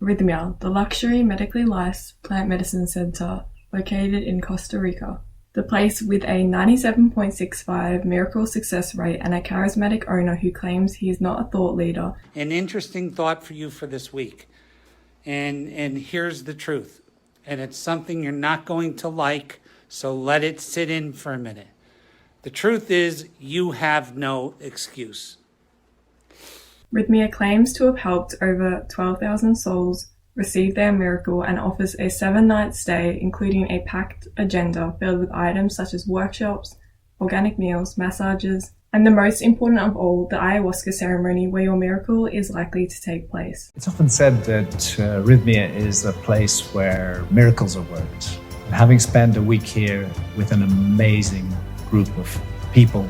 Rythmia, the luxury medically licensed plant medicine centre located in Costa Rica. The place with a 97.65 miracle success rate and a charismatic owner who claims he is not a thought leader. An interesting thought for you for this week. And here's the truth. And it's something you're not going to like, so let it sit in for a minute. The truth is, you have no excuse. Rythmia claims to have helped over 12,000 souls receive their miracle and offers a 7-night stay, including a packed agenda filled with items such as workshops, organic meals, massages, and the most important of all, the ayahuasca ceremony where your miracle is likely to take place. It's often said that Rythmia is a place where miracles are worked. And having spent a week here with an amazing group of people,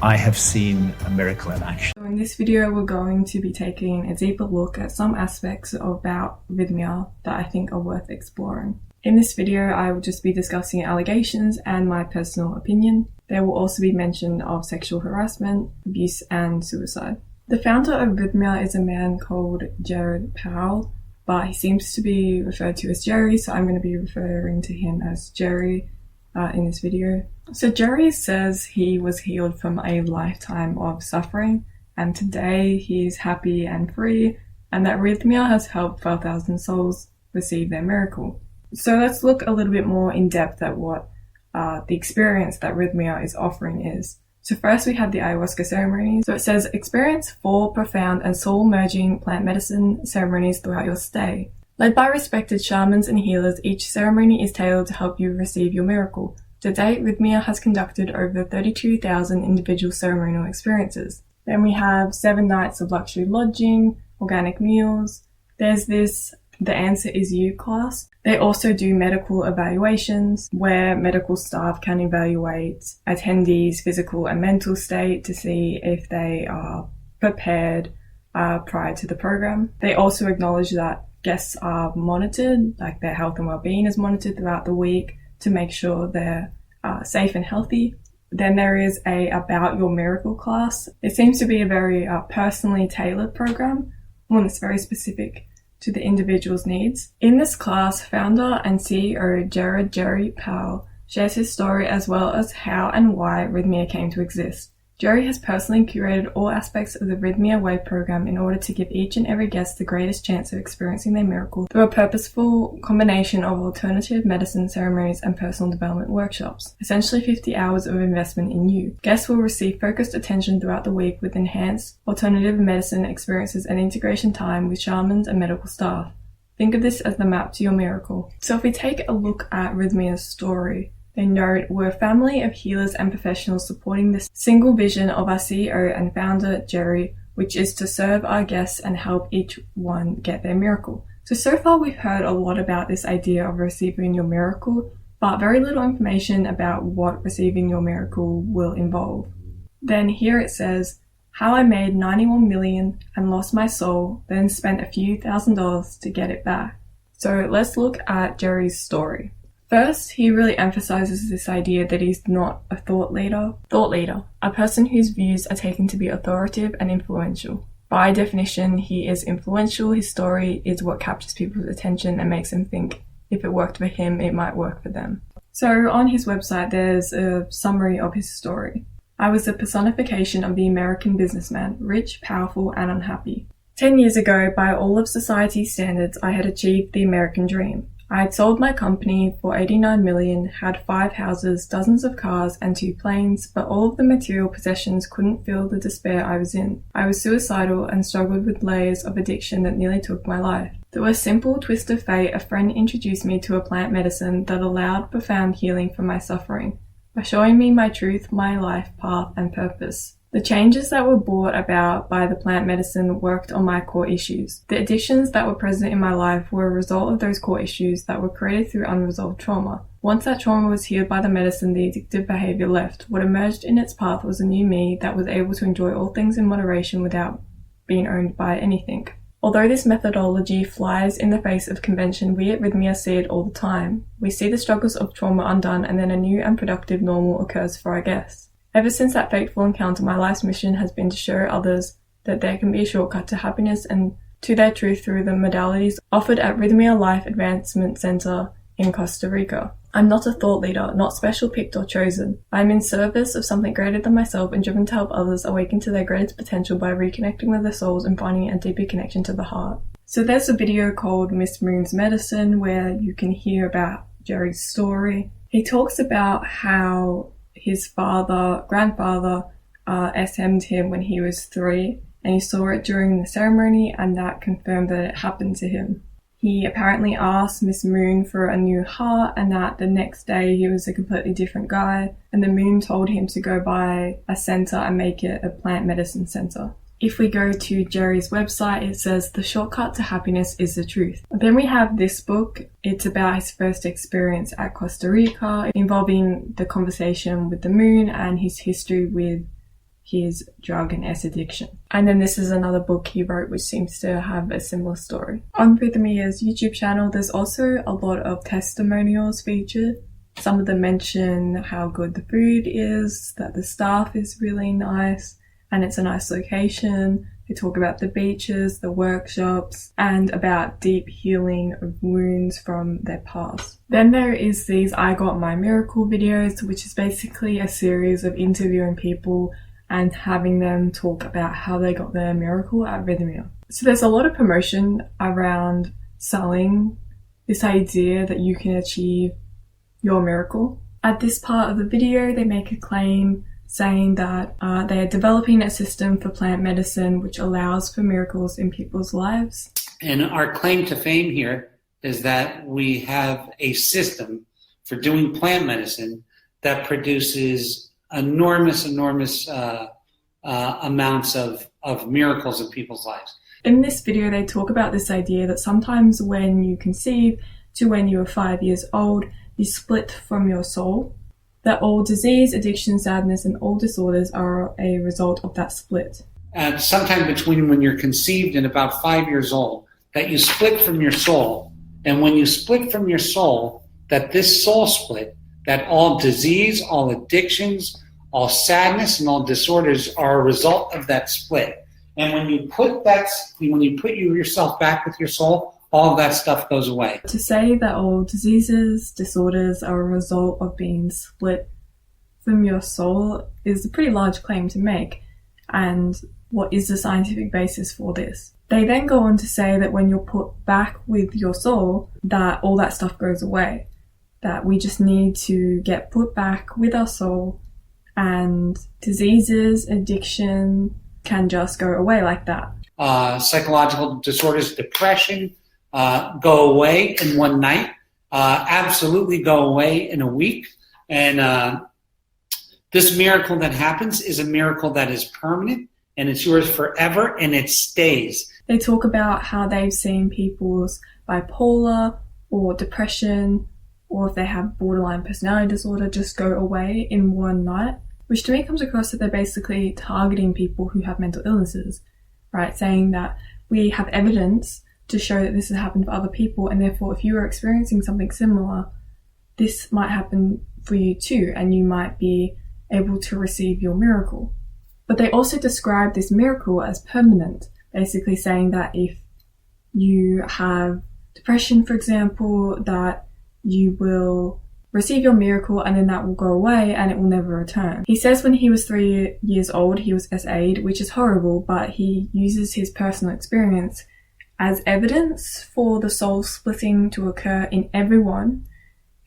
I have seen a miracle in action. So in this video, we're going to be taking a deeper look at some aspects about Rythmia that I think are worth exploring. In this video, I will just be discussing allegations and my personal opinion. There will also be mention of sexual harassment, abuse, and suicide. The founder of Rythmia is a man called Jared Powell, but he seems to be referred to as Jerry, so I'm going to be referring to him as Jerry in this video. So Jerry says he was healed from a lifetime of suffering, and today he is happy and free, and that Rythmia has helped 12,000 souls receive their miracle. So let's look a little bit more in depth at what the experience that Rythmia is offering is. So first we have the ayahuasca ceremonies. So it says, experience 4 profound and soul-merging plant medicine ceremonies throughout your stay. Led by respected shamans and healers, each ceremony is tailored to help you receive your miracle. To date, Rythmia has conducted over 32,000 individual ceremonial experiences. Then we have 7 nights of luxury lodging, organic meals. There's this The Answer Is You class. They also do medical evaluations where medical staff can evaluate attendees' physical and mental state to see if they are prepared prior to the program. They also acknowledge that guests are monitored, like their health and well-being is monitored throughout the week to make sure they're safe and healthy. Then there is a About Your Miracle class. It seems to be a very personally tailored program, one that's very specific to the individual's needs. In this class, founder and CEO Jerry Powell shares his story as well as how and why Rythmia came to exist. Jerry has personally curated all aspects of the Rythmia Way program in order to give each and every guest the greatest chance of experiencing their miracle through a purposeful combination of alternative medicine ceremonies and personal development workshops. Essentially 50 hours of investment in you. Guests will receive focused attention throughout the week with enhanced alternative medicine experiences and integration time with shamans and medical staff. Think of this as the map to your miracle. So if we take a look at Rythmia's story, they note, we're a family of healers and professionals supporting this single vision of our CEO and founder, Jerry, which is to serve our guests and help each one get their miracle. So far we've heard a lot about this idea of receiving your miracle, but very little information about what receiving your miracle will involve. Then here it says, how I made 91 million and lost my soul, then spent a few $1,000s to get it back. So let's look at Jerry's story. First, he really emphasizes this idea that he's not a thought leader, a person whose views are taken to be authoritative and influential. By definition, he is influential. His story is what captures people's attention and makes them think if it worked for him, it might work for them. So on his website, there's a summary of his story. I was the personification of the American businessman, rich, powerful, and unhappy. 10 years ago, by all of society's standards, I had achieved the American dream. I had sold my company for $89 million, had 5 houses, dozens of cars, and 2 planes, but all of the material possessions couldn't fill the despair I was in. I was suicidal and struggled with layers of addiction that nearly took my life. Through a simple twist of fate, a friend introduced me to a plant medicine that allowed profound healing from my suffering, by showing me my truth, my life path, and purpose. The changes that were brought about by the plant medicine worked on my core issues. The addictions that were present in my life were a result of those core issues that were created through unresolved trauma. Once that trauma was healed by the medicine, the addictive behavior left. What emerged in its path was a new me that was able to enjoy all things in moderation without being owned by anything. Although this methodology flies in the face of convention, we at Rythmia see it all the time. We see the struggles of trauma undone, and then a new and productive normal occurs for our guests. Ever since that fateful encounter, my life's mission has been to show others that there can be a shortcut to happiness and to their truth through the modalities offered at Rythmia Life Advancement Centre in Costa Rica. I'm not a thought leader, not special picked or chosen. I'm in service of something greater than myself and driven to help others awaken to their greatest potential by reconnecting with their souls and finding a deeper connection to the heart. So there's a video called Miss Moon's Medicine where you can hear about Jerry's story. He talks about how his grandfather SM'd him when he was 3, and he saw it during the ceremony, and that confirmed that it happened to him. He apparently asked Miss Moon for a new heart, and that the next day he was a completely different guy, and the Moon told him to go buy a centre and make it a plant medicine centre. If we go to Jerry's website, it says the shortcut to happiness is the truth. Then we have this book. It's about his first experience at Costa Rica, involving the conversation with the Moon and his history with his drug and S addiction. And then this is another book he wrote which seems to have a similar story. On Rythmia's YouTube channel, there's also a lot of testimonials featured. Some of them mention how good the food is, that the staff is really nice, and it's a nice location. They talk about the beaches, the workshops, and about deep healing of wounds from their past. Then there is these I Got My Miracle videos, which is basically a series of interviewing people and having them talk about how they got their miracle at Rythmia. So there's a lot of promotion around selling this idea that you can achieve your miracle. At this part of the video, they make a claim saying that they are developing a system for plant medicine which allows for miracles in people's lives. And our claim to fame here is that we have a system for doing plant medicine that produces enormous amounts of miracles in people's lives. In this video, they talk about this idea that sometimes when you conceive to when you are 5 years old, you split from your soul, that all disease, addiction, sadness, and all disorders are a result of that split. And sometime between when you're conceived and about 5 years old, that you split from your soul. And when you split from your soul, that this soul split, that all disease, all addictions, all sadness, and all disorders are a result of that split. And when you put yourself back with your soul, all of that stuff goes away. To say that all diseases, disorders are a result of being split from your soul is a pretty large claim to make. And what is the scientific basis for this? They then go on to say that when you're put back with your soul, that all that stuff goes away. That we just need to get put back with our soul, and diseases, addiction can just go away like that. Psychological disorders, depression, go away in one night, absolutely go away in a week. And this miracle that happens is a miracle that is permanent, and it's yours forever, and it stays. They talk about how they've seen people's bipolar or depression, or if they have borderline personality disorder, just go away in one night, which to me comes across that they're basically targeting people who have mental illnesses, right? Saying that we have evidence to show that this has happened for other people, and therefore if you are experiencing something similar, this might happen for you too, and you might be able to receive your miracle. But they also describe this miracle as permanent, basically saying that if you have depression, for example, that you will receive your miracle and then that will go away and it will never return. He says when he was 3 years old, he was SA'd, which is horrible, but he uses his personal experience as evidence for the soul splitting to occur in everyone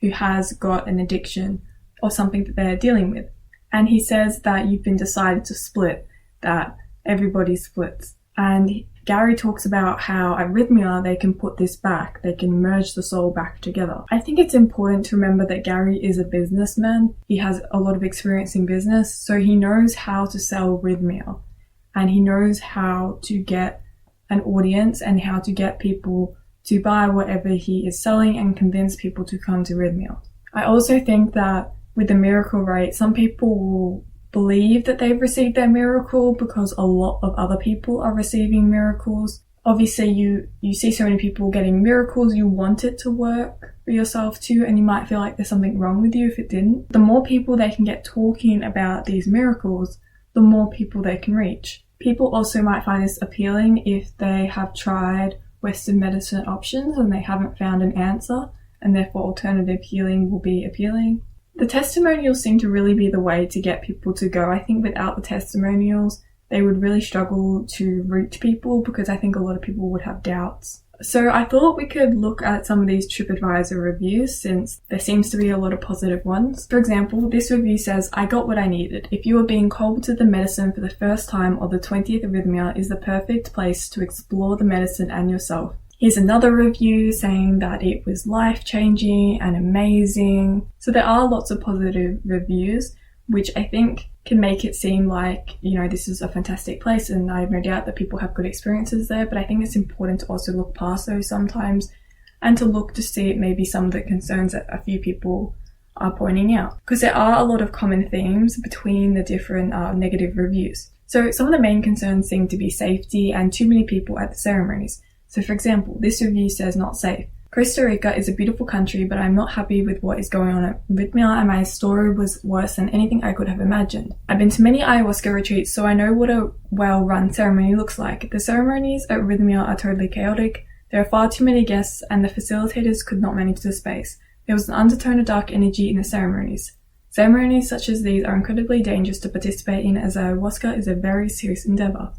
who has got an addiction or something that they're dealing with. And he says that you've been decided to split, that everybody splits. And Gary talks about how at Rythmia they can put this back, they can merge the soul back together. I think it's important to remember that Gary is a businessman. He has a lot of experience in business, so he knows how to sell Rythmia, and he knows how to get an audience and how to get people to buy whatever he is selling and convince people to come to Rythmia. I also think that with the miracle rate, some people will believe that they've received their miracle because a lot of other people are receiving miracles. Obviously, you see so many people getting miracles, you want it to work for yourself too, and you might feel like there's something wrong with you if it didn't. The more people they can get talking about these miracles, the more people they can reach. People also might find this appealing if they have tried Western medicine options and they haven't found an answer, and therefore alternative healing will be appealing. The testimonials seem to really be the way to get people to go. I think without the testimonials, they would really struggle to reach people because I think a lot of people would have doubts. So I thought we could look at some of these TripAdvisor reviews since there seems to be a lot of positive ones. For example, this review says, "I got what I needed. If you are being cold to the medicine for the first time or the 20th Rythmia is the perfect place to explore the medicine and yourself." Here's another review saying that it was life-changing and amazing. So there are lots of positive reviews, which I think can make it seem like, this is a fantastic place, and I have no doubt that people have good experiences there, but I think it's important to also look past those sometimes and to look to see maybe some of the concerns that a few people are pointing out, because there are a lot of common themes between the different negative reviews. So some of the main concerns seem to be safety and too many people at the ceremonies. So for example, this review says not safe. Costa Rica is a beautiful country, but I'm not happy with what is going on at Rythmia, and my story was worse than anything I could have imagined. I've been to many ayahuasca retreats, so I know what a well-run ceremony looks like. The ceremonies at Rythmia are totally chaotic. There are far too many guests, and the facilitators could not manage the space. There was an undertone of dark energy in the ceremonies. Ceremonies such as these are incredibly dangerous to participate in, as ayahuasca is a very serious endeavor.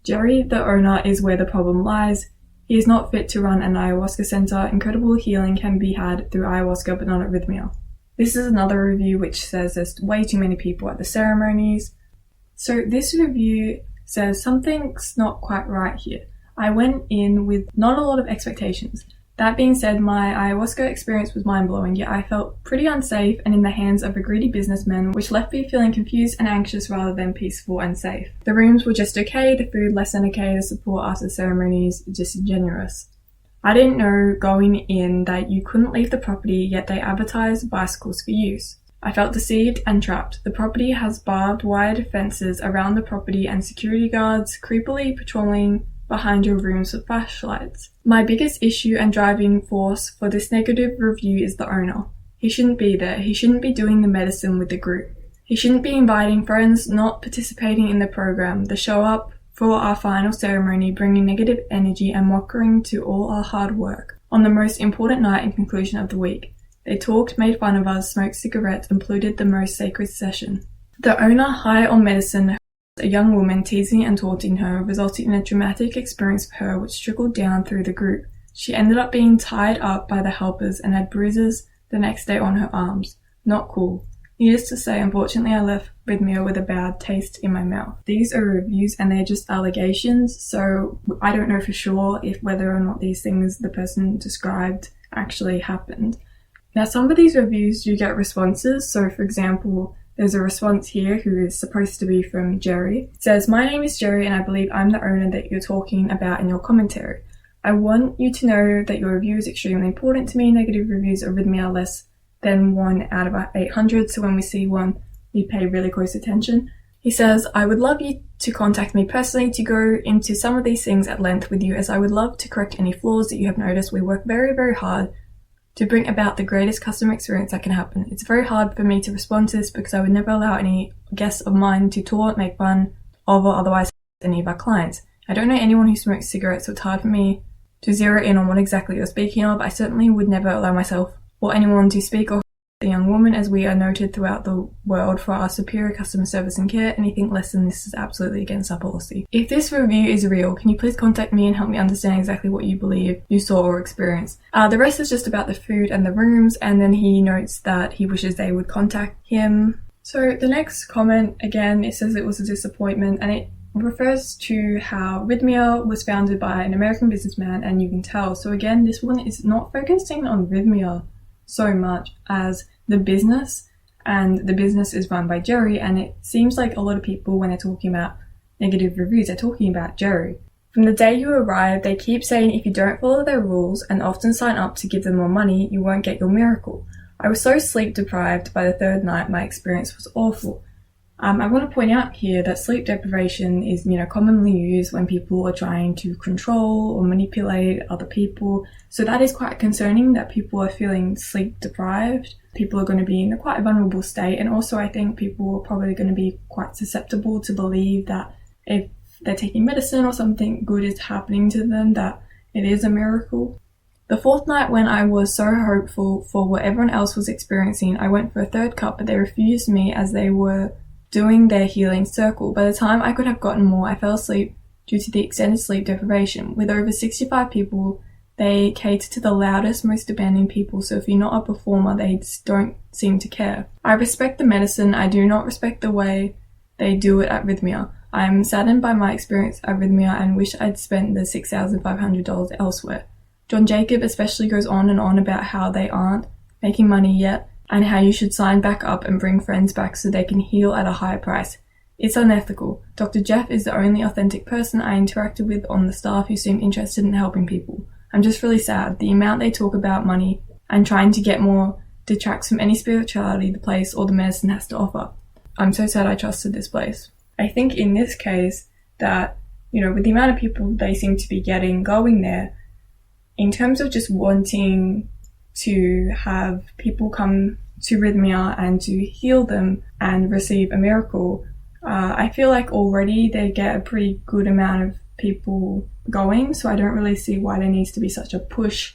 Jerry, the owner, is where the problem lies. He is not fit to run an ayahuasca center. Incredible healing can be had through ayahuasca, but not at Rythmia. This is another review which says there's way too many people at the ceremonies. So this review says something's not quite right here. I went in with not a lot of expectations. That being said, my ayahuasca experience was mind-blowing, yet I felt pretty unsafe and in the hands of a greedy businessman, which left me feeling confused and anxious rather than peaceful and safe. The rooms were just okay, the food less than okay, the support after the ceremonies disingenuous. I didn't know going in that you couldn't leave the property, yet they advertised bicycles for use. I felt deceived and trapped. The property has barbed wire fences around the property and security guards creepily patrolling behind your rooms with flashlights. My biggest issue and driving force for this negative review is the owner. He shouldn't be there. He shouldn't be doing the medicine with the group. He shouldn't be inviting friends, not participating in the program, the show up for our final ceremony, bringing negative energy and mockery to all our hard work. On the most important night and conclusion of the week, they talked, made fun of us, smoked cigarettes, and polluted the most sacred session. The owner, high on medicine, a young woman teasing and taunting her, resulting in a traumatic experience for her which trickled down through the group. She ended up being tied up by the helpers and had bruises the next day on her arms. Not cool. Needless to say, unfortunately I left Rythmia with a bad taste in my mouth. These are reviews and they're just allegations, so I don't know for sure if whether or not these things the person described actually happened. Now some of these reviews do get responses, so for example, there's a response here who is supposed to be from Jerry. It says, "My name is Jerry and I believe I'm the owner that you're talking about in your commentary. I want you to know that your review is extremely important to me. Negative reviews of Rythmia are less than 1 out of 800, so when we see one, we pay really close attention." He says, "I would love you to contact me personally to go into some of these things at length with you, as I would love to correct any flaws that you have noticed. We work very, very hard to bring about the greatest customer experience that can happen. It's very hard for me to respond to this because I would never allow any guests of mine to taunt, make fun of, or otherwise any of our clients. I don't know anyone who smokes cigarettes, so it's hard for me to zero in on what exactly you're speaking of. I certainly would never allow myself or anyone to speak of a young woman, as we are noted throughout the world for our superior customer service and care. Anything less than this is absolutely against our policy. If this review is real, can you please contact me and help me understand exactly what you believe you saw or experienced?" The rest is just about the food and the rooms, and then he notes that he wishes they would contact him. So the next comment, again, it says it was a disappointment, and it refers to how Rythmia was founded by an American businessman, and you can tell. So again, this one is not focusing on Rythmia so much as the business, and the business is run by Jerry, and it seems like a lot of people, when they're talking about negative reviews, they're talking about Jerry. From the day you arrive, they keep saying if you don't follow their rules and often sign up to give them more money, you won't get your miracle. I was so sleep deprived by the third night, my experience was awful. I want to point out here that sleep deprivation is, commonly used when people are trying to control or manipulate other people. So that is quite concerning that people are feeling sleep deprived. People are going to be in a quite vulnerable state. And also I think people are probably going to be quite susceptible to believe that if they're taking medicine or something good is happening to them, that it is a miracle. The fourth night, when I was so hopeful for what everyone else was experiencing, I went for a third cup, but they refused me as they were doing their healing circle. By the time I could have gotten more, I fell asleep due to the extended sleep deprivation. With over 65 people, they cater to the loudest, most demanding people, so if you're not a performer, they just don't seem to care. I respect the medicine. I do not respect the way they do it at Rythmia. I am saddened by my experience at Rythmia and wish I'd spent the $6,500 elsewhere. John Jacob especially goes on and on about how they aren't making money yet and how you should sign back up and bring friends back so they can heal at a higher price. It's unethical. Dr. Jeff is the only authentic person I interacted with on the staff who seemed interested in helping people. I'm just really sad. The amount they talk about money and trying to get more detracts from any spirituality the place or the medicine has to offer. I'm so sad I trusted this place. I think in this case that, with the amount of people they seem to be getting going there, in terms of just wanting to have people come to Rythmia and to heal them and receive a miracle, I feel like already they get a pretty good amount of people going, so I don't really see why there needs to be such a push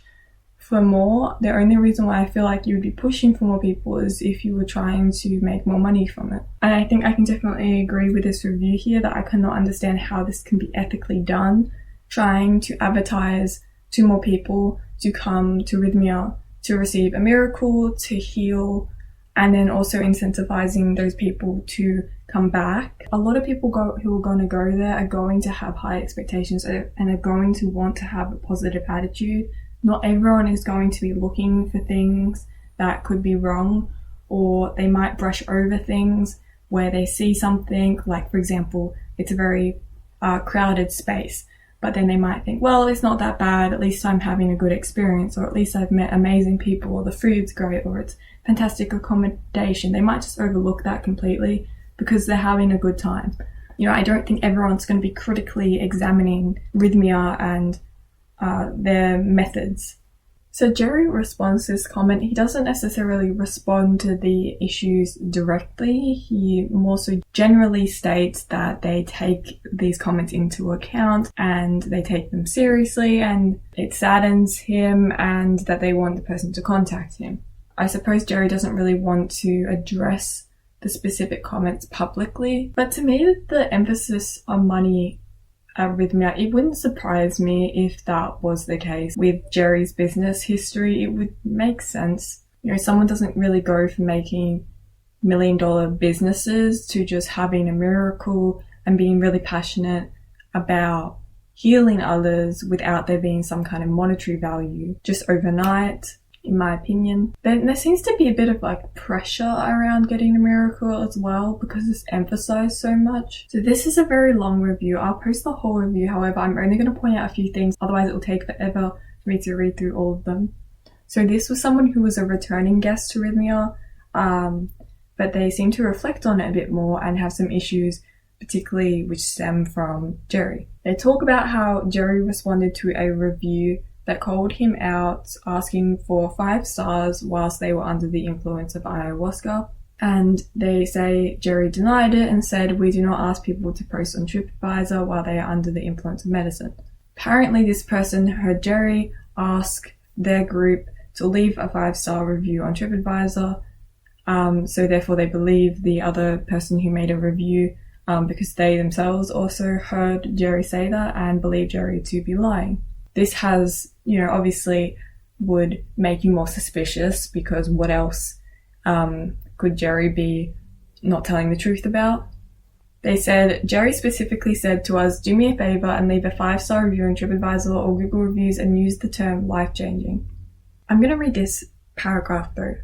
for more. The only reason why I feel like you would be pushing for more people is if you were trying to make more money from it. And I think I can definitely agree with this review here that I cannot understand how this can be ethically done, trying to advertise to more people to come to Rythmia to receive a miracle, to heal, and then also incentivizing those people to come back. A lot of people who are going to go there are going to have high expectations and are going to want to have a positive attitude. Not everyone is going to be looking for things that could be wrong, or they might brush over things where they see something, like for example, it's a very crowded space. But then they might think, well, it's not that bad, at least I'm having a good experience, or at least I've met amazing people, or the food's great, or it's fantastic accommodation. They might just overlook that completely because they're having a good time. I don't think everyone's going to be critically examining Rythmia and their methods. So Jerry responds to this comment. He doesn't necessarily respond to the issues directly. He more so generally states that they take these comments into account and they take them seriously, and it saddens him and that they want the person to contact him. I suppose Jerry doesn't really want to address the specific comments publicly, but to me the emphasis on money at Rythmia, it wouldn't surprise me if that was the case. With Jerry's business history, it would make sense. Someone doesn't really go from making $1 million businesses to just having a miracle and being really passionate about healing others without there being some kind of monetary value just overnight. In my opinion, there seems to be a bit of pressure around getting a miracle as well because it's emphasized so much. So this is a very long review. I'll post the whole review, however, I'm only going to point out a few things, otherwise it will take forever for me to read through all of them. So this was someone who was a returning guest to Rythmia, but they seem to reflect on it a bit more and have some issues, particularly which stem from Jerry. They talk about how Jerry responded to a review that called him out, asking for 5 stars whilst they were under the influence of ayahuasca. And they say Jerry denied it and said, "We do not ask people to post on TripAdvisor while they are under the influence of medicine." Apparently this person heard Jerry ask their group to leave a 5-star review on TripAdvisor, so therefore they believe the other person who made a review because they themselves also heard Jerry say that and believe Jerry to be lying. This has, obviously would make you more suspicious, because what else could Jerry be not telling the truth about? They said, Jerry specifically said to us, "Do me a favor and leave a 5-star review on TripAdvisor or Google Reviews and use the term life-changing." I'm going to read this paragraph though,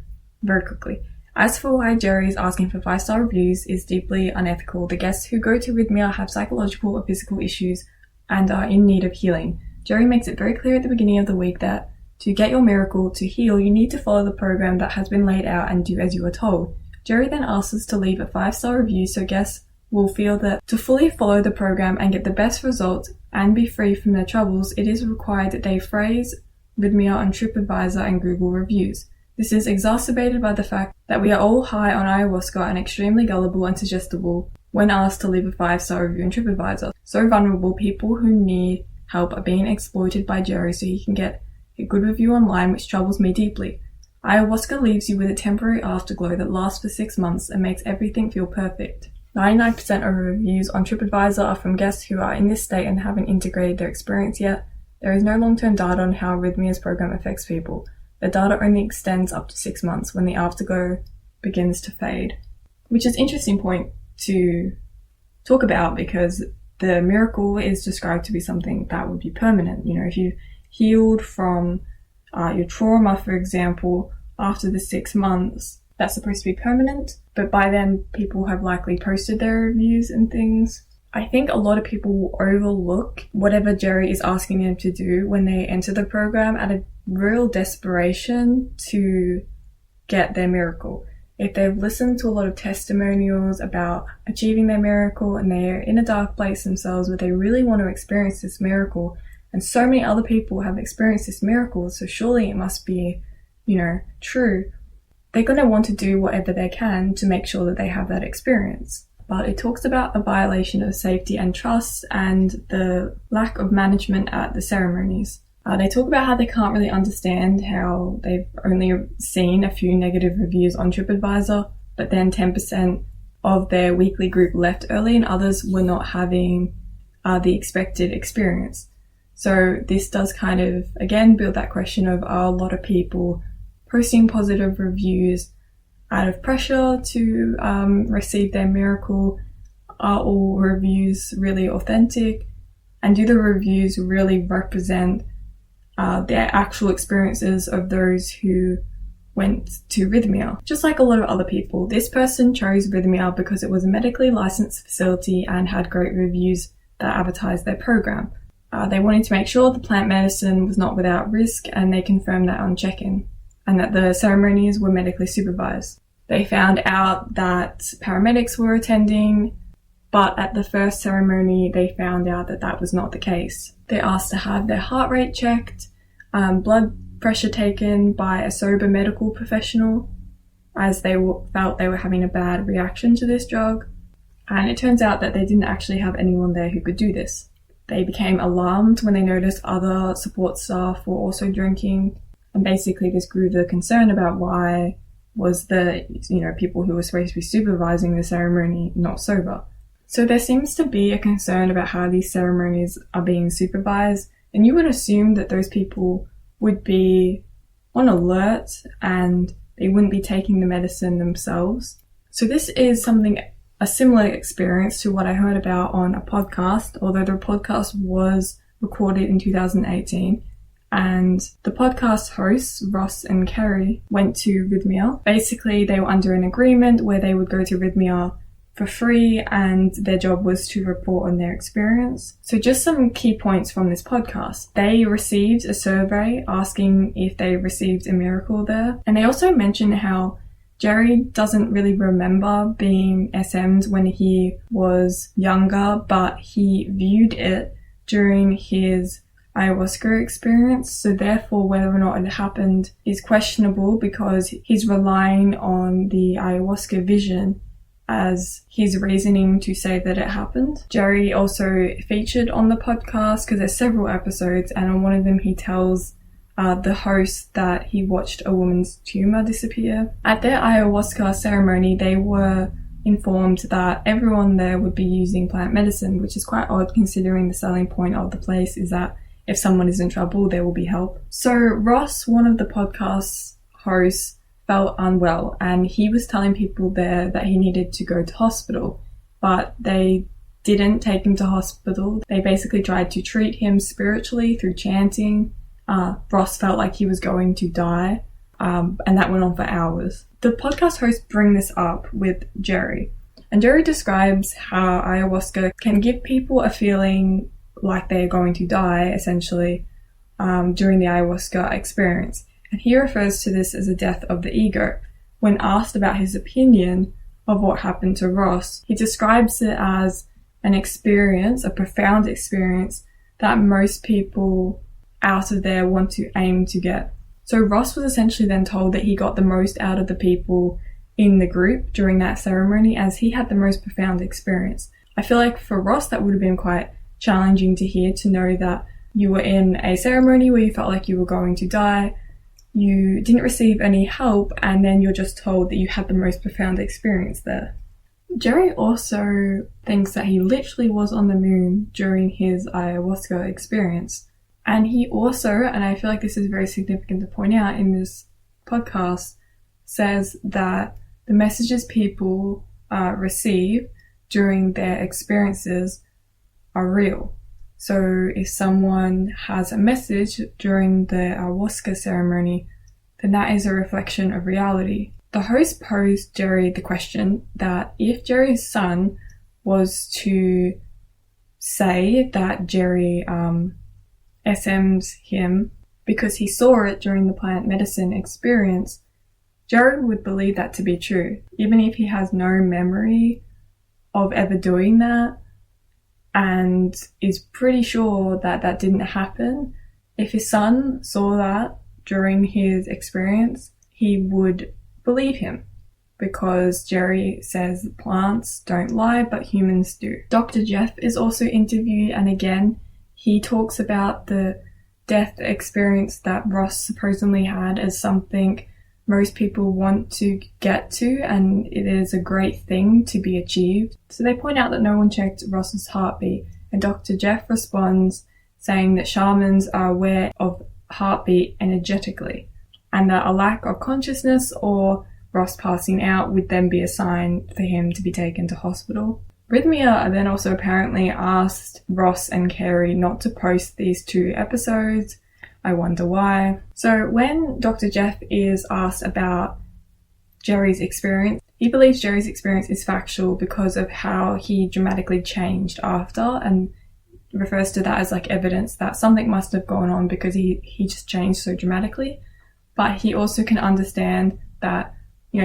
very quickly. "As for why Jerry is asking for 5-star reviews is deeply unethical. The guests who go to Rythmia have psychological or physical issues and are in need of healing. Jerry makes it very clear at the beginning of the week that to get your miracle, to heal, you need to follow the program that has been laid out and do as you are told. Jerry then asks us to leave a 5-star review so guests will feel that to fully follow the program and get the best results and be free from their troubles, it is required that they phrase Rythmia on TripAdvisor and Google Reviews. This is exacerbated by the fact that we are all high on ayahuasca and extremely gullible and suggestible. when asked to leave a 5-star review on TripAdvisor. So vulnerable, people who need help are being exploited by Jerry so he can get a good review online, which troubles me deeply. Ayahuasca leaves you with a temporary afterglow that lasts for 6 months and makes everything feel perfect. 99% of reviews on TripAdvisor are from guests who are in this state and haven't integrated their experience yet. There is no long-term data on how Rythmia's program affects people. The data only extends up to 6 months when the afterglow begins to fade. Which is an interesting point to talk about, because the miracle is described to be something that would be permanent. You know, if you healed from your trauma, for example, after the 6 months, that's supposed to be permanent, but by then people have likely posted their reviews and things. I think a lot of people will overlook whatever Jerry is asking them to do when they enter the program out of real desperation to get their miracle. If they've listened to a lot of testimonials about achieving their miracle and they're in a dark place themselves where they really want to experience this miracle, and so many other people have experienced this miracle, so surely it must be, true. They're going to want to do whatever they can to make sure that they have that experience. But it talks about a violation of safety and trust and the lack of management at the ceremonies. They talk about how they can't really understand how they've only seen a few negative reviews on TripAdvisor, but then 10% of their weekly group left early and others were not having the expected experience. So this does kind of, again, build that question of, are a lot of people posting positive reviews out of pressure to receive their miracle? Are all reviews really authentic? And do the reviews really represent their actual experiences of those who went to Rythmia? Just like a lot of other people, this person chose Rythmia because it was a medically licensed facility and had great reviews that advertised their program. They wanted to make sure the plant medicine was not without risk, and they confirmed that on check-in, and that the ceremonies were medically supervised. They found out that paramedics were attending, but at the first ceremony they found out that that was not the case. They asked to have their heart rate checked, blood pressure taken by a sober medical professional, as they felt they were having a bad reaction to this drug, and it turns out that they didn't actually have anyone there who could do this. They became alarmed when they noticed other support staff were also drinking, and basically this grew the concern about why was the people who were supposed to be supervising the ceremony not sober. So there seems to be a concern about how these ceremonies are being supervised, and you would assume that those people would be on alert and they wouldn't be taking the medicine themselves. So this is a similar experience to what I heard about on a podcast, although the podcast was recorded in 2018. And the podcast hosts, Ross and Kerry, went to Rythmia. Basically, they were under an agreement where they would go to Rythmia for free, and their job was to report on their experience. So just some key points from this podcast. They received a survey asking if they received a miracle there. And they also mentioned how Jerry doesn't really remember being SM'd when he was younger, but he viewed it during his ayahuasca experience. So therefore, whether or not it happened is questionable because he's relying on the ayahuasca vision as his reasoning to say that it happened. Jerry also featured on the podcast because there's several episodes, and on one of them he tells the host that he watched a woman's tumor disappear. At their ayahuasca ceremony, they were informed that everyone there would be using plant medicine, which is quite odd considering the selling point of the place is that if someone is in trouble, there will be help. So Ross, one of the podcast's hosts, felt unwell, and he was telling people there that he needed to go to hospital, but they didn't take him to hospital. They basically tried to treat him spiritually through chanting. Ross felt like he was going to die, and that went on for hours. The podcast hosts bring this up with Jerry, and Jerry describes how ayahuasca can give people a feeling like they're going to die, essentially, during the ayahuasca experience. And he refers to this as a death of the ego. When asked about his opinion of what happened to Ross, he describes it as an experience, a profound experience that most people out of there want to aim to get. So Ross was essentially then told that he got the most out of the people in the group during that ceremony, as he had the most profound experience. I feel like for Ross that would have been quite challenging to hear, to know that you were in a ceremony where you felt like you were going to die, you didn't receive any help, and then you're just told that you had the most profound experience there. Jerry also thinks that he literally was on the moon during his ayahuasca experience. And he also, and I feel like this is very significant to point out in this podcast, says that the messages people receive during their experiences are real. So if someone has a message during the ayahuasca ceremony, then that is a reflection of reality. The host posed Jerry the question that if Jerry's son was to say that Jerry SM'd him because he saw it during the plant medicine experience, Jerry would believe that to be true, even if he has no memory of ever doing that and is pretty sure that that didn't happen. If his son saw that during his experience, he would believe him, because Jerry says plants don't lie, but humans do. Dr. Jeff is also interviewed, and again, he talks about the death experience that Ross supposedly had as something most people want to get to, and it is a great thing to be achieved. So they point out that no one checked Ross's heartbeat, and Dr. Jeff responds saying that shamans are aware of heartbeat energetically, and that a lack of consciousness or Ross passing out would then be a sign for him to be taken to hospital. Rythmia then also apparently asked Ross and Carey not to post these 2 episodes. I wonder why. So when Dr. Jeff is asked about Jerry's experience, he believes Jerry's experience is factual because of how he dramatically changed after, and refers to that as like evidence that something must have gone on because he just changed so dramatically. But he also can understand that,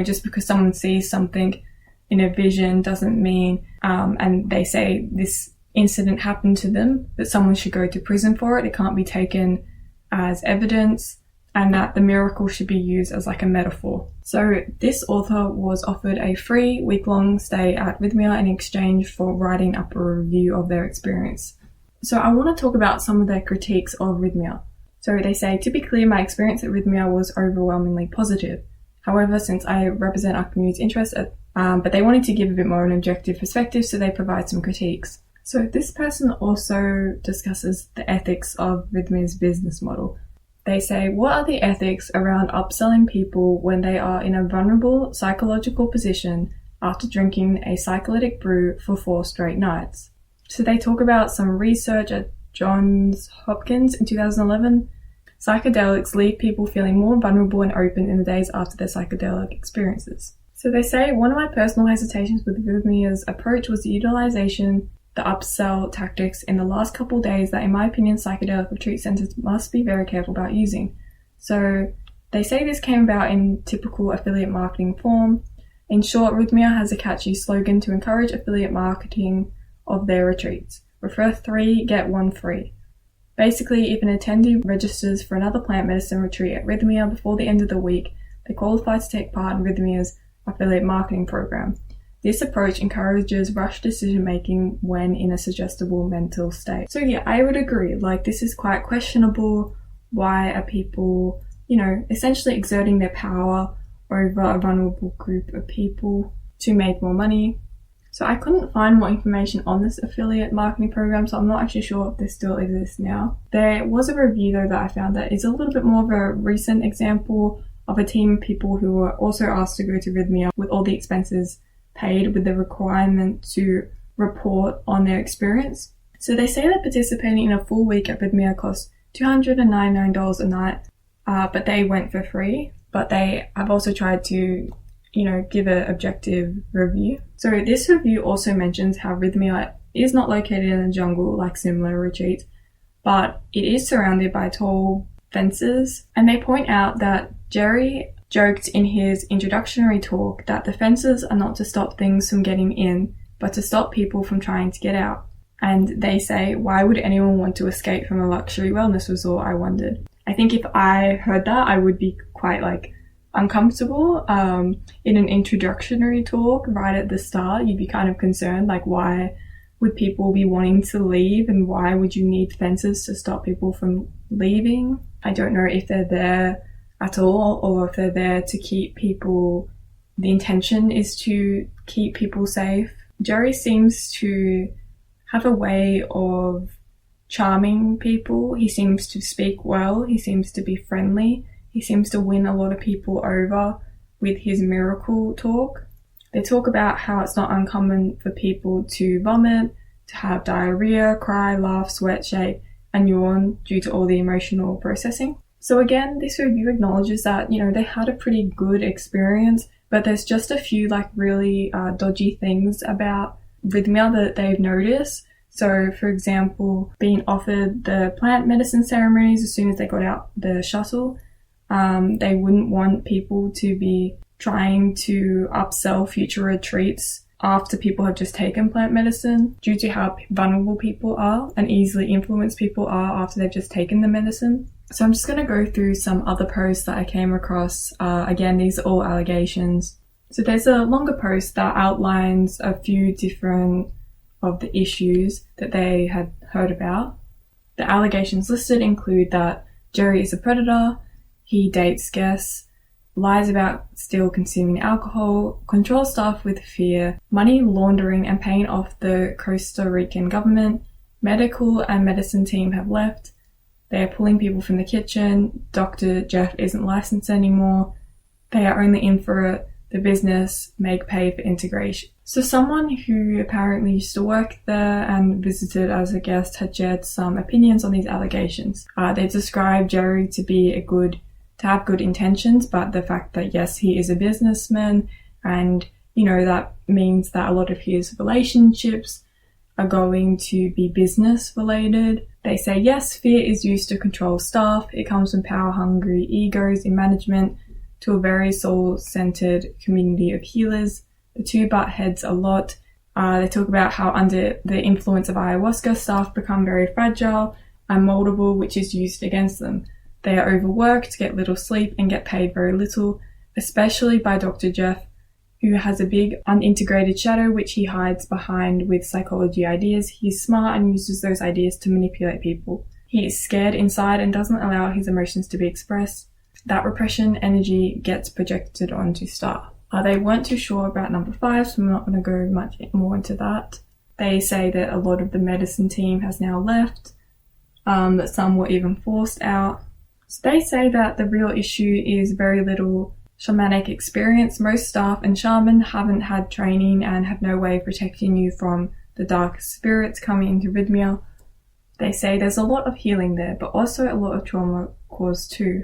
just because someone sees something in a vision doesn't mean, and they say this incident happened to them, that someone should go to prison for it. It can't be taken as evidence, and that the miracle should be used as like a metaphor. So this author was offered a free week-long stay at Rythmia in exchange for writing up a review of their experience. So I want to talk about some of their critiques of Rythmia. So they say, to be clear, my experience at Rythmia was overwhelmingly positive. However, since I represent our community's interests, but they wanted to give a bit more an objective perspective, so they provide some critiques. So this person also discusses the ethics of Rythmia's business model. They say, what are the ethics around upselling people when they are in a vulnerable psychological position after drinking a psycholytic brew for 4 straight nights? So they talk about some research at Johns Hopkins in 2011. Psychedelics leave people feeling more vulnerable and open in the days after their psychedelic experiences. So they say, one of my personal hesitations with Rythmia's approach was the utilization the upsell tactics in the last couple days that, in my opinion, psychedelic retreat centers must be very careful about using. So they say this came about in typical affiliate marketing form. In short, Rythmia has a catchy slogan to encourage affiliate marketing of their retreats. Refer 3, get 1 free. Basically, if an attendee registers for another plant medicine retreat at Rythmia before the end of the week, they qualify to take part in Rythmia's affiliate marketing program. This approach encourages rushed decision-making when in a suggestible mental state. So yeah, I would agree. This is quite questionable. Why are people, essentially exerting their power over a vulnerable group of people to make more money? So I couldn't find more information on this affiliate marketing program, so I'm not actually sure if this still exists now. There was a review though that I found that is a little bit more of a recent example of a team of people who were also asked to go to Rythmia with all the expenses paid, with the requirement to report on their experience. So they say that participating in a full week at Rythmia costs $299 a night, but they went for free. But they have also tried to, give an objective review. So this review also mentions how Rythmia is not located in the jungle like similar retreats, but it is surrounded by tall fences. And they point out that Jerry joked in his introductory talk that the fences are not to stop things from getting in, but to stop people from trying to get out. And they say, why would anyone want to escape from a luxury wellness resort, I wondered. I think if I heard that, I would be quite uncomfortable. In an introductory talk right at the start, you'd be kind of concerned, like, why would people be wanting to leave and why would you need fences to stop people from leaving? I don't know if they're there at all or if they're there to keep people, the intention is to keep people safe. Jerry seems to have a way of charming people. He seems to speak well. He seems to be friendly. He seems to win a lot of people over with his miracle talk. They talk about how it's not uncommon for people to vomit, to have diarrhea, cry, laugh, sweat, shake, and yawn due to all the emotional processing. So again, this review acknowledges that, they had a pretty good experience, but there's just a few really dodgy things about Rythmia that they've noticed. So, for example, being offered the plant medicine ceremonies as soon as they got out the shuttle, they wouldn't want people to be trying to upsell future retreats after people have just taken plant medicine due to how vulnerable people are and easily influenced people are after they've just taken the medicine. So I'm just going to go through some other posts that I came across. Again, these are all allegations. So there's a longer post that outlines a few different of the issues that they had heard about. The allegations listed include that Jerry is a predator, he dates guests, lies about still consuming alcohol, controls staff with fear, money laundering and paying off the Costa Rican government, medical and medicine team have left, they are pulling people from the kitchen, Dr. Jeff isn't licensed anymore, they are only in for it, the business make pay for integration. So someone who apparently used to work there and visited as a guest had shared some opinions on these allegations. They described Jerry to have good intentions, but the fact that yes, he is a businessman and, that means that a lot of his relationships are going to be business related. They say yes, fear is used to control staff. It comes from power-hungry egos in management to a very soul-centered community of healers. The two butt heads a lot. They talk about how under the influence of ayahuasca, staff become very fragile and moldable, which is used against them. They are overworked, get little sleep, and get paid very little, especially by Dr. Jeff, who has a big unintegrated shadow which he hides behind with psychology ideas. He's smart and uses those ideas to manipulate people. He is scared inside and doesn't allow his emotions to be expressed. That repression energy gets projected onto staff. They weren't too sure about number 5, so I'm not going to go much more into that. They say that a lot of the medicine team has now left, that some were even forced out. So they say that the real issue is very little shamanic experience. Most staff and shaman haven't had training and have no way of protecting you from the dark spirits coming into Rythmia. They say there's a lot of healing there, but also a lot of trauma caused too.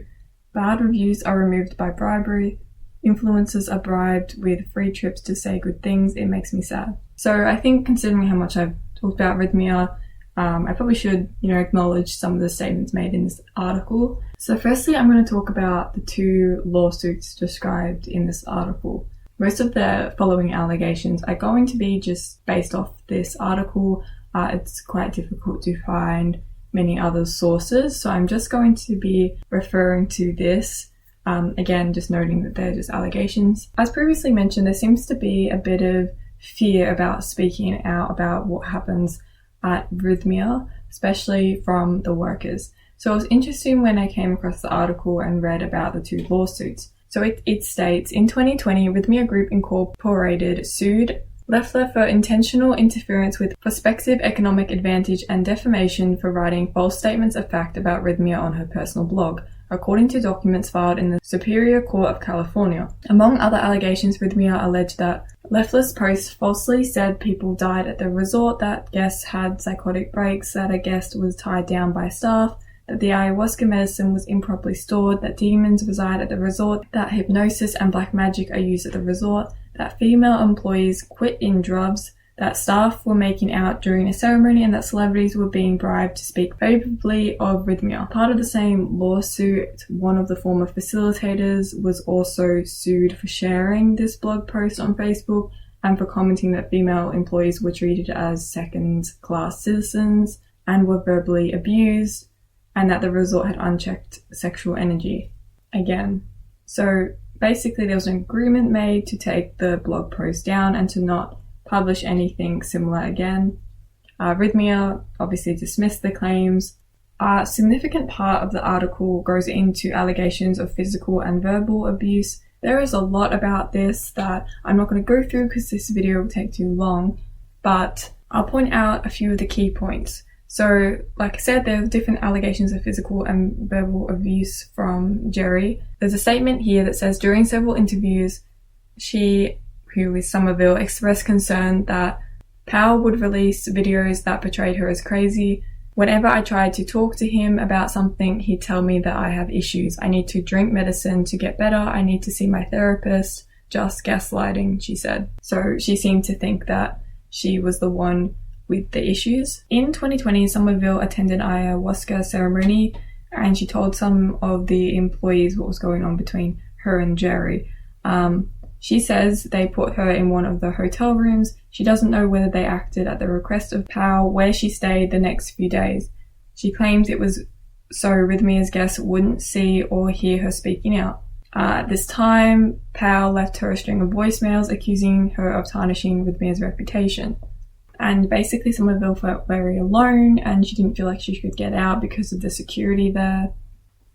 Bad reviews are removed by bribery. Influencers are bribed with free trips to say good things. It makes me sad. So I think considering how much I've talked about Rythmia, I probably should, acknowledge some of the statements made in this article. So firstly, I'm going to talk about the 2 lawsuits described in this article. Most of the following allegations are going to be just based off this article. It's quite difficult to find many other sources, so I'm just going to be referring to this. Again, just noting that they're just allegations. As previously mentioned, there seems to be a bit of fear about speaking out about what happens at Rythmia, especially from the workers. So it was interesting when I came across the article and read about the 2 lawsuits. So it states, in 2020, Rythmia Group Incorporated sued Leffler for intentional interference with prospective economic advantage and defamation for writing false statements of fact about Rythmia on her personal blog, according to documents filed in the Superior Court of California. Among other allegations, Rythmia alleged that Leffler's post falsely said people died at the resort, that guests had psychotic breaks, that a guest was tied down by staff, that the ayahuasca medicine was improperly stored, that demons reside at the resort, that hypnosis and black magic are used at the resort, that female employees quit in drubs, that staff were making out during a ceremony, and that celebrities were being bribed to speak favorably of Rythmia. Part of the same lawsuit, one of the former facilitators was also sued for sharing this blog post on Facebook and for commenting that female employees were treated as second-class citizens and were verbally abused, and that the resort had unchecked sexual energy. Again. So basically there was an agreement made to take the blog post down and to not publish anything similar again. Rythmia obviously dismissed the claims. A significant part of the article goes into allegations of physical and verbal abuse. There is a lot about this that I'm not going to go through because this video will take too long, but I'll point out a few of the key points. So, like I said, there are different allegations of physical and verbal abuse from Jerry. There's a statement here that says, during several interviews, she, who is Somerville, expressed concern that Powell would release videos that portrayed her as crazy. Whenever I tried to talk to him about something, he'd tell me that I have issues. I need to drink medicine to get better. I need to see my therapist. Just gaslighting, she said. So she seemed to think that she was the one with the issues. In 2020, Somerville attended ayahuasca ceremony and she told some of the employees what was going on between her and Jerry. She says they put her in one of the hotel rooms. She doesn't know whether they acted at the request of Powell, where she stayed the next few days. She claims it was so Rythmia's guests wouldn't see or hear her speaking out. At this time, Powell left her a string of voicemails accusing her of tarnishing Rythmia's reputation. And basically Somerville felt very alone and she didn't feel like she could get out because of the security there.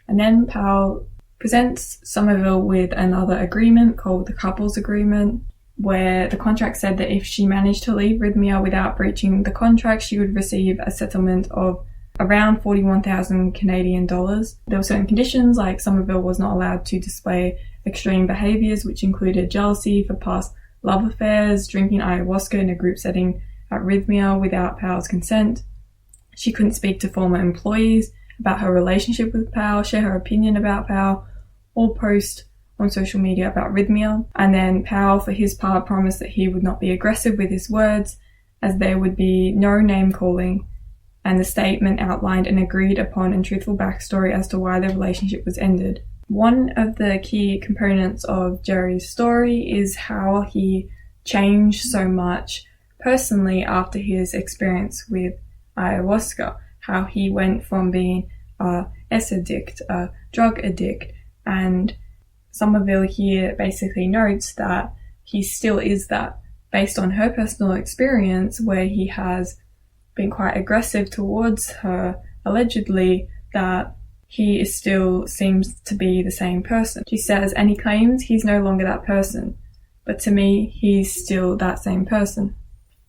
And then Powell presents Somerville with another agreement called the Couples Agreement, where the contract said that if she managed to leave Rythmia without breaching the contract, she would receive a settlement of around 41,000 Canadian dollars. There were certain conditions, like Somerville was not allowed to display extreme behaviours, which included jealousy for past love affairs, drinking ayahuasca in a group setting at Rythmia without Powell's consent. She couldn't speak to former employees about her relationship with Powell, share her opinion about Powell, or post on social media about Rythmia. And then Powell, for his part, promised that he would not be aggressive with his words, as there would be no name calling. And the statement outlined an agreed upon and truthful backstory as to why the relationship was ended. One of the key components of Jerry's story is how he changed so much personally after his experience with ayahuasca, how he went from being a addict, a drug addict, and Somerville here basically notes that he still is that, based on her personal experience where he has been quite aggressive towards her, allegedly, that he is still seems to be the same person. She says, and he claims he's no longer that person, but to me, he's still that same person.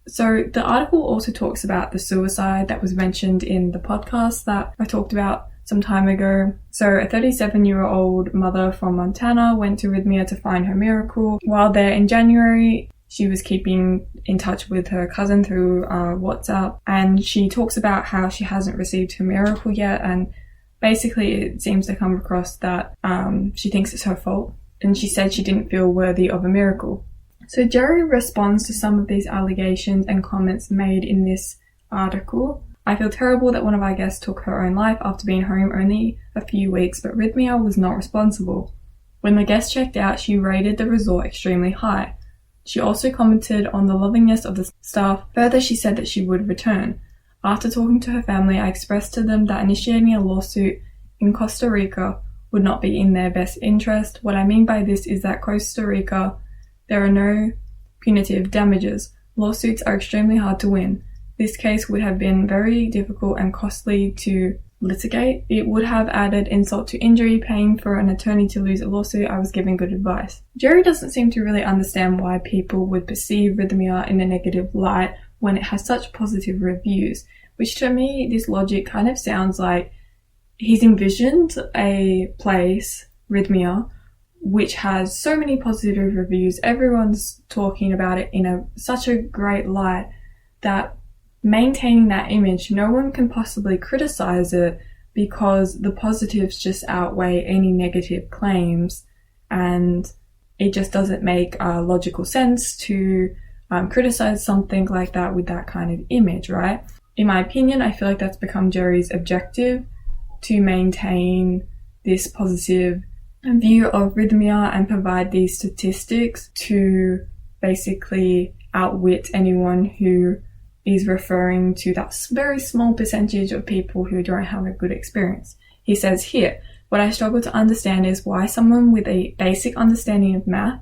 So the article also talks about the suicide that was mentioned in the podcast that I talked about some time ago. So a 37-year-old mother from Montana went to Rythmia to find her miracle. While there in January, she was keeping in touch with her cousin through WhatsApp, and she talks about how she hasn't received her miracle yet, and basically it seems to come across that she thinks it's her fault, and she said she didn't feel worthy of a miracle. So Jerry responds to some of these allegations and comments made in this article. I feel terrible that one of our guests took her own life after being home only a few weeks, but Rythmia was not responsible. When the guest checked out, she rated the resort extremely high. She also commented on the lovingness of the staff. Further, she said that she would return. After talking to her family, I expressed to them that initiating a lawsuit in Costa Rica would not be in their best interest. What I mean by this is that Costa Rica, there are no punitive damages. Lawsuits are extremely hard to win. This case would have been very difficult and costly to litigate. It would have added insult to injury, paying for an attorney to lose a lawsuit. I was giving good advice. Jerry doesn't seem to really understand why people would perceive Rythmia in a negative light when it has such positive reviews, which to me, this logic kind of sounds like he's envisioned a place, Rythmia, which has so many positive reviews. Everyone's talking about it in such a great light that maintaining that image, no one can possibly criticize it because the positives just outweigh any negative claims, and it just doesn't make logical sense to criticize something like that with that kind of image, right? In my opinion, I feel like that's become Jerry's objective, to maintain this positive view of Rythmia and provide these statistics to basically outwit anyone who is referring to that very small percentage of people who don't have a good experience. He says here, What I struggle to understand is why someone with a basic understanding of math,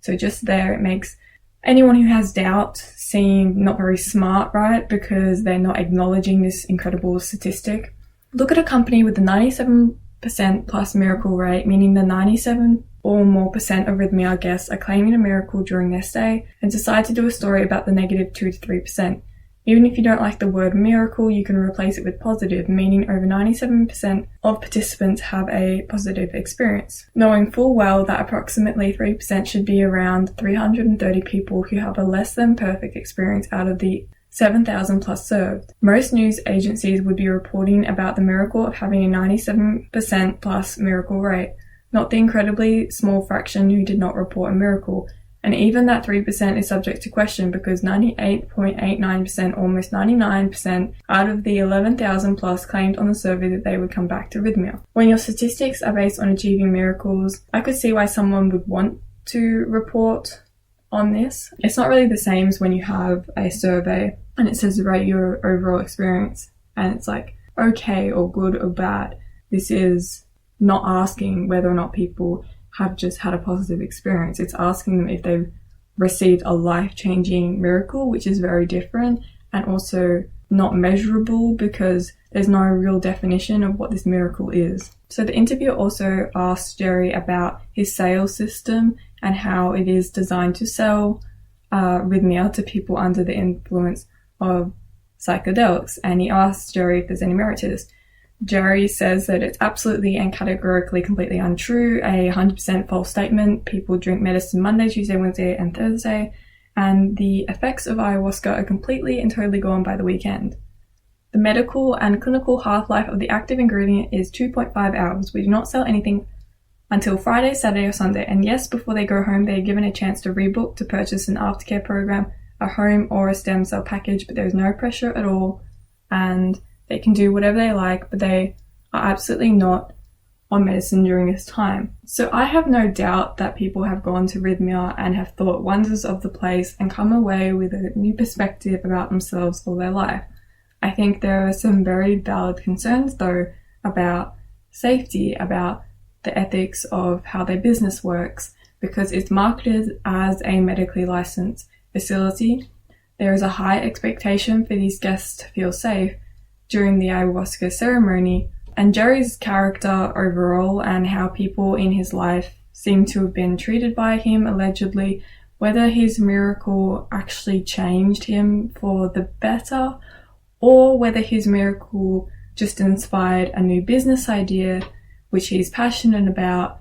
so just there, it makes anyone who has doubt seem not very smart, right? Because they're not acknowledging this incredible statistic. Look at a company with a 97% plus miracle rate, meaning the 97 or more percent of Rythmia guests are claiming a miracle during their stay, and decide to do a story about the negative 2 to 3%. Even if you don't like the word miracle, you can replace it with positive, meaning over 97% of participants have a positive experience, knowing full well that approximately 3% should be around 330 people who have a less than perfect experience out of the 7,000 plus served. Most news agencies would be reporting about the miracle of having a 97% plus miracle rate, not the incredibly small fraction who did not report a miracle. And even that 3% is subject to question because 98.89%, almost 99% out of the 11,000 plus claimed on the survey that they would come back to Rythmia. When your statistics are based on achieving miracles, I could see why someone would want to report on this. It's not really the same as when you have a survey and it says rate your overall experience and it's like okay or good or bad. This is not asking whether or not people have just had a positive experience. It's asking them if they've received a life-changing miracle, which is very different and also not measurable because there's no real definition of what this miracle is. So the interviewer also asked Jerry about his sales system and how it is designed to sell Rythmia to people under the influence of psychedelics. And he asked Jerry if there's any merit to this. Jerry says that it's absolutely and categorically completely untrue, a 100% false statement. People drink medicine Monday, Tuesday, Wednesday, and Thursday, and the effects of ayahuasca are completely and totally gone by the weekend. The medical and clinical half-life of the active ingredient is 2.5 hours. We do not sell anything until Friday, Saturday, or Sunday. And yes, before they go home, they are given a chance to rebook to purchase an aftercare program, a home, or a stem cell package, but there is no pressure at all, and they can do whatever they like, but they are absolutely not on medicine during this time. So I have no doubt that people have gone to Rythmia and have thought wonders of the place and come away with a new perspective about themselves or their life. I think there are some very valid concerns though about safety, about the ethics of how their business works, because it's marketed as a medically licensed facility. There is a high expectation for these guests to feel safe during the ayahuasca ceremony, and Jerry's character overall and how people in his life seem to have been treated by him allegedly, whether his miracle actually changed him for the better or whether his miracle just inspired a new business idea which he's passionate about,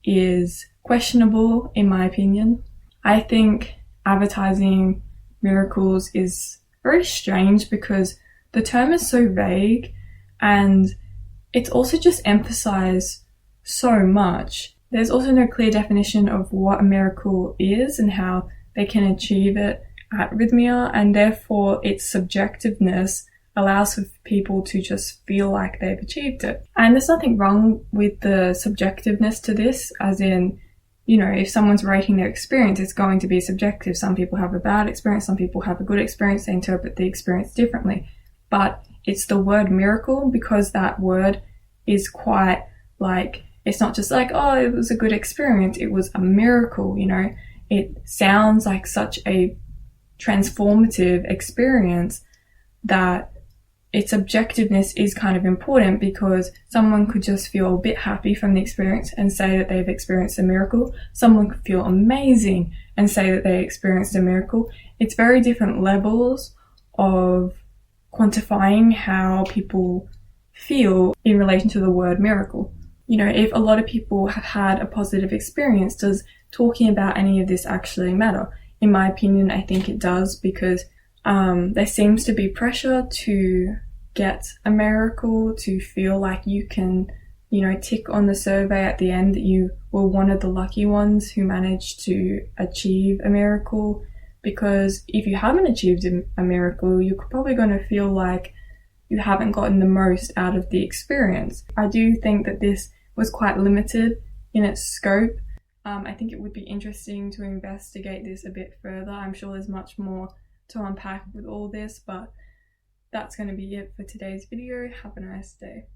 is questionable in my opinion. I think advertising miracles is very strange because the term is so vague and it's also just emphasized so much. There's also no clear definition of what a miracle is and how they can achieve it at Rythmia, and therefore its subjectiveness allows for people to just feel like they've achieved it. And there's nothing wrong with the subjectiveness to this, as in, you know, if someone's rating their experience, it's going to be subjective. Some people have a bad experience, some people have a good experience, they interpret the experience differently. But it's the word miracle, because that word is quite like, it's not just like, oh, it was a good experience, it was a miracle, you know. It sounds like such a transformative experience that its objectiveness is kind of important, because someone could just feel a bit happy from the experience and say that they've experienced a miracle. Someone could feel amazing and say that they experienced a miracle. It's very different levels of quantifying how people feel in relation to the word miracle. You know, if a lot of people have had a positive experience, does talking about any of this actually matter? In my opinion, I think it does, because there seems to be pressure to get a miracle, to feel like you can, you know, tick on the survey at the end that you were one of the lucky ones who managed to achieve a miracle. Because if you haven't achieved a miracle, you're probably going to feel like you haven't gotten the most out of the experience. I do think that this was quite limited in its scope. I think it would be interesting to investigate this a bit further. I'm sure there's much more to unpack with all this, but that's going to be it for today's video. Have a nice day.